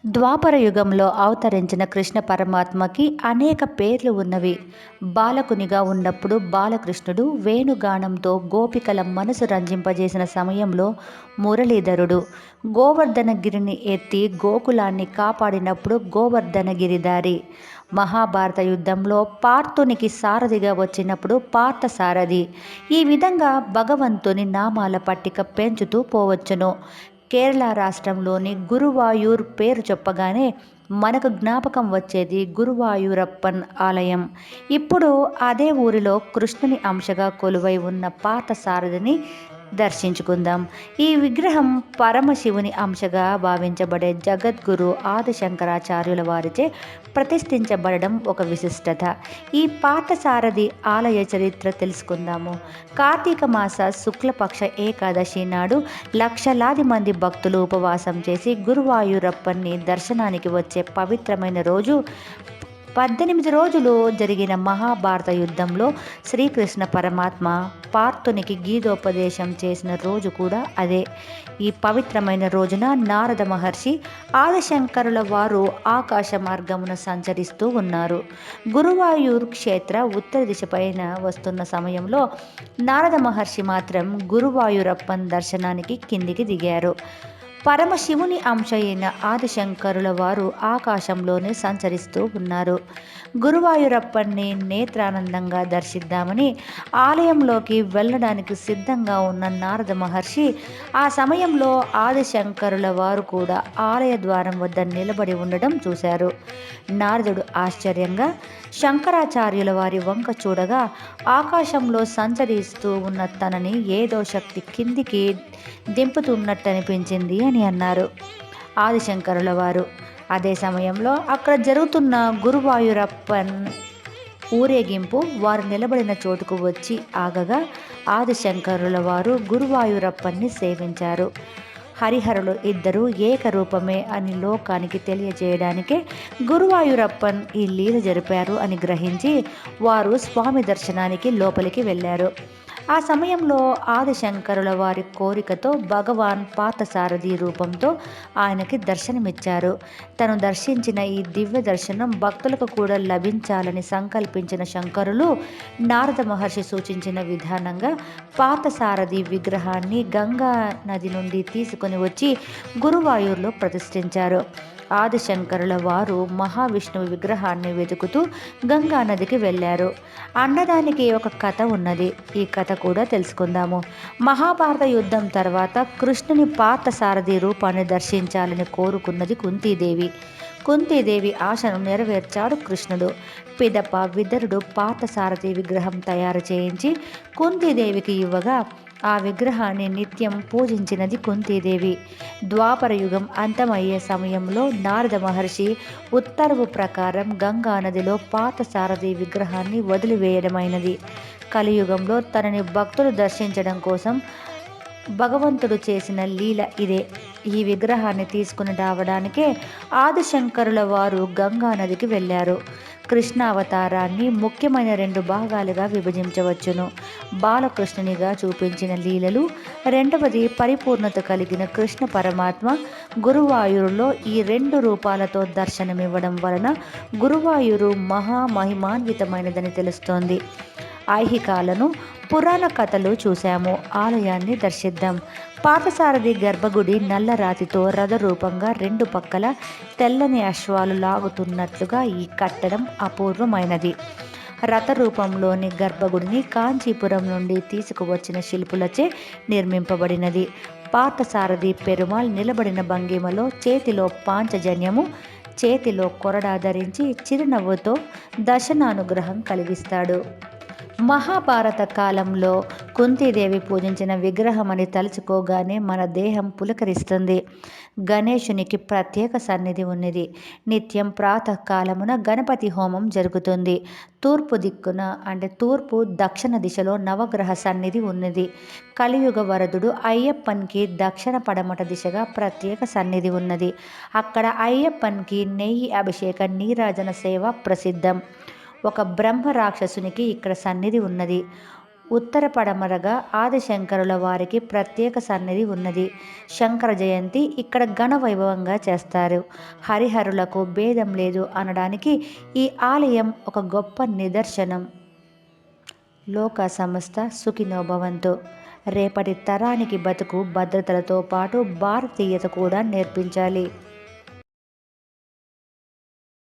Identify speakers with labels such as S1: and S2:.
S1: ద్వాపర యుగంలో అవతరించిన కృష్ణ పరమాత్మకి అనేక పేర్లు ఉన్నవి. బాలకునిగా ఉన్నప్పుడు బాలకృష్ణుడు వేణుగానంతో గోపికల మనసు రంజింపజేసిన సమయంలో మురళీధరుడు, గోవర్ధనగిరిని ఎత్తి గోకులాన్ని కాపాడినప్పుడు గోవర్ధనగిరిధారి, మహాభారత యుద్ధంలో పార్థునికి సారథిగా వచ్చినప్పుడు పార్థసారథి. ఈ విధంగా భగవంతుని నామాల పట్టిక పెంచుతూ పోవచ్చును. కేరళ రాష్ట్రంలోని గురువాయూర్ పేరు చెప్పగానే మనకు జ్ఞాపకం వచ్చేది గురువాయూరప్పన్ ఆలయం. ఇప్పుడు అదే ఊరిలో కృష్ణుని అంశగా కొలువై ఉన్న పార్థసారథిని దర్శించుకుందాం. ఈ విగ్రహం పరమశివుని అంశగా భావించబడే జగద్గురు ఆదిశంకరాచార్యుల వారిచే ప్రతిష్ఠించబడడం ఒక విశిష్టత. ఈ పార్థసారథి ఆలయ చరిత్ర తెలుసుకుందాము. కార్తీక మాస శుక్లపక్ష ఏకాదశి నాడు లక్షలాది మంది భక్తులు ఉపవాసం చేసి గురువాయూరప్పన్ని దర్శనానికి వచ్చే పవిత్రమైన రోజు. 18 రోజులు జరిగిన మహాభారత యుద్ధంలో శ్రీకృష్ణ పరమాత్మ పార్థునికి గీతోపదేశం చేసిన రోజు కూడా అదే. ఈ పవిత్రమైన రోజున నారద మహర్షి ఆదిశంకరుల వారు ఆకాశ మార్గమున సంచరిస్తూ ఉన్నారు. గురువాయూర్ క్షేత్ర ఉత్తర దిశ పైన వస్తున్న సమయంలో నారద మహర్షి మాత్రం గురువాయూరప్పన్ దర్శనానికి కిందికి దిగారు. పరమశివుని అంశ అయిన ఆదిశంకరుల వారు ఆకాశంలోనే సంచరిస్తూ ఉన్నారు. గురువాయూరప్పన్ని నేత్రానందంగా దర్శిద్దామని ఆలయంలోకి వెళ్ళడానికి సిద్ధంగా ఉన్న నారద మహర్షి ఆ సమయంలో ఆదిశంకరుల వారు కూడా ఆలయ ద్వారం వద్ద నిలబడి ఉండడం చూశారు. నారదుడు ఆశ్చర్యంగా శంకరాచార్యుల వారి వంక చూడగా ఆకాశంలో సంచరిస్తూ ఉన్న తనని ఏదో శక్తి కిందికి దింపుతున్నట్టనిపించింది అని అన్నారు ఆదిశంకరుల వారు. అదే సమయంలో అక్కడ జరుగుతున్న గురువాయూరప్పన్ ఊరేగింపు వారు నిలబడిన చోటుకు వచ్చి ఆగగా ఆదిశంకరుల వారు గురువాయూరప్పన్ని సేవించారు. హరిహరులు ఇద్దరు ఏకరూపమే అని లోకానికి తెలియజేయడానికే గురువాయూరప్పన్ ఈ లీల జరిపారు అని గ్రహించి వారు స్వామి దర్శనానికి లోపలికి వెళ్ళారు. ఆ సమయంలో ఆదిశంకరుల వారి కోరికతో భగవాన్ పార్థసారథి రూపంతో ఆయనకి దర్శనమిచ్చారు. తను దర్శించిన ఈ దివ్య దర్శనం భక్తులకు కూడా లభించాలని సంకల్పించిన శంకరులు నారద మహర్షి సూచించిన విధానంగా పార్థసారథి విగ్రహాన్ని గంగా నది నుండి తీసుకొని వచ్చి గురువాయూర్లో ప్రతిష్ఠించారు. ఆదిశంకరుల వారు మహావిష్ణువు విగ్రహాన్ని వెతుకుతూ గంగా నదికి వెళ్ళారు. అన్నదానికి ఒక కథ ఉన్నది. ఈ కథ కూడా తెలుసుకుందాము. మహాభారత యుద్ధం తర్వాత కృష్ణుని పార్థసారథి రూపాన్ని దర్శించాలని కోరుకున్నది కుంతీదేవి. కుంతీదేవి ఆశను నెరవేర్చాడు కృష్ణుడు. పిదప విదరుడు పార్థసారథి విగ్రహం తయారు చేయించి కుంతీదేవికి ఇవ్వగా ఆ విగ్రహాన్ని నిత్యం పూజించినది కుంతీదేవి. ద్వాపర యుగం అంతమయ్యే సమయంలో నారద మహర్షి ఉత్తర్వు ప్రకారం గంగా నదిలో పార్థసారథి విగ్రహాన్ని వదిలివేయడమైనది. కలియుగంలో తనని భక్తులు దర్శించడం కోసం భగవంతుడు చేసిన లీల ఇదే. ఈ విగ్రహాన్ని తీసుకుని రావడానికే ఆదిశంకరుల వారు గంగా నదికి వెళ్ళారు. కృష్ణ అవతారాన్ని ముఖ్యమైన 2 భాగాలుగా విభజించవచ్చును. బాలకృష్ణునిగా చూపించిన లీలలు, రెండవది పరిపూర్ణత కలిగిన కృష్ణ పరమాత్మ గురువాయూరులో ఈ 2 రూపాలతో దర్శనమివ్వడం వలన గురువాయూరు మహామహిమాన్వితమైనదని తెలుస్తోంది. ఐహికాలను, పురాణ కథలు చూశాము. ఆలయాన్ని దర్శిద్దాం. పార్థసారథి గర్భగుడి నల్ల రాతితో రథరూపంగా 2 పక్కల తెల్లని అశ్వాలు లాగుతున్నట్లుగా ఈ కట్టడం అపూర్వమైనది. రథరూపంలోని గర్భగుడిని కాంచీపురం నుండి తీసుకువచ్చిన శిల్పులచే నిర్మింపబడినది. పార్థసారథి పెరుమాళ్ నిలబడిన భంగిమలో చేతిలో పాంచజన్యము, చేతిలో కొరడా ధరించి చిరునవ్వుతో దర్శనానుగ్రహం కలిగిస్తాడు. మహాభారత కాలంలో కుంతీదేవి పూజించిన విగ్రహం అని తలుచుకోగానే మన దేహం పులకరిస్తుంది. గణేశునికి ప్రత్యేక సన్నిధి ఉన్నది. నిత్యం ప్రాతకాలమున గణపతి హోమం జరుగుతుంది. తూర్పు దిక్కున తూర్పు దక్షిణ దిశలో నవగ్రహ సన్నిధి ఉన్నది. కలియుగ వరదుడు అయ్యప్పన్కి దక్షిణ పడమట దిశగా ప్రత్యేక సన్నిధి ఉన్నది. అక్కడ అయ్యప్పన్కి నెయ్యి అభిషేక నీరాజన సేవ ప్రసిద్ధం. ఒక బ్రహ్మ రాక్షసునికి ఇక్కడ సన్నిధి ఉన్నది. ఉత్తర పడమరగా ఆదిశంకరుల వారికి ప్రత్యేక సన్నిధి ఉన్నది. శంకర జయంతి ఇక్కడ ఘన వైభవంగా చేస్తారు. హరిహరులకు భేదం లేదు అనడానికి ఈ ఆలయం ఒక గొప్ప నిదర్శనం. లోక సమస్త సుఖినో భవంతు. రేపటి తరానికి బతుకు భద్రతలతో పాటు భారతీయత కూడా నేర్పించాలి.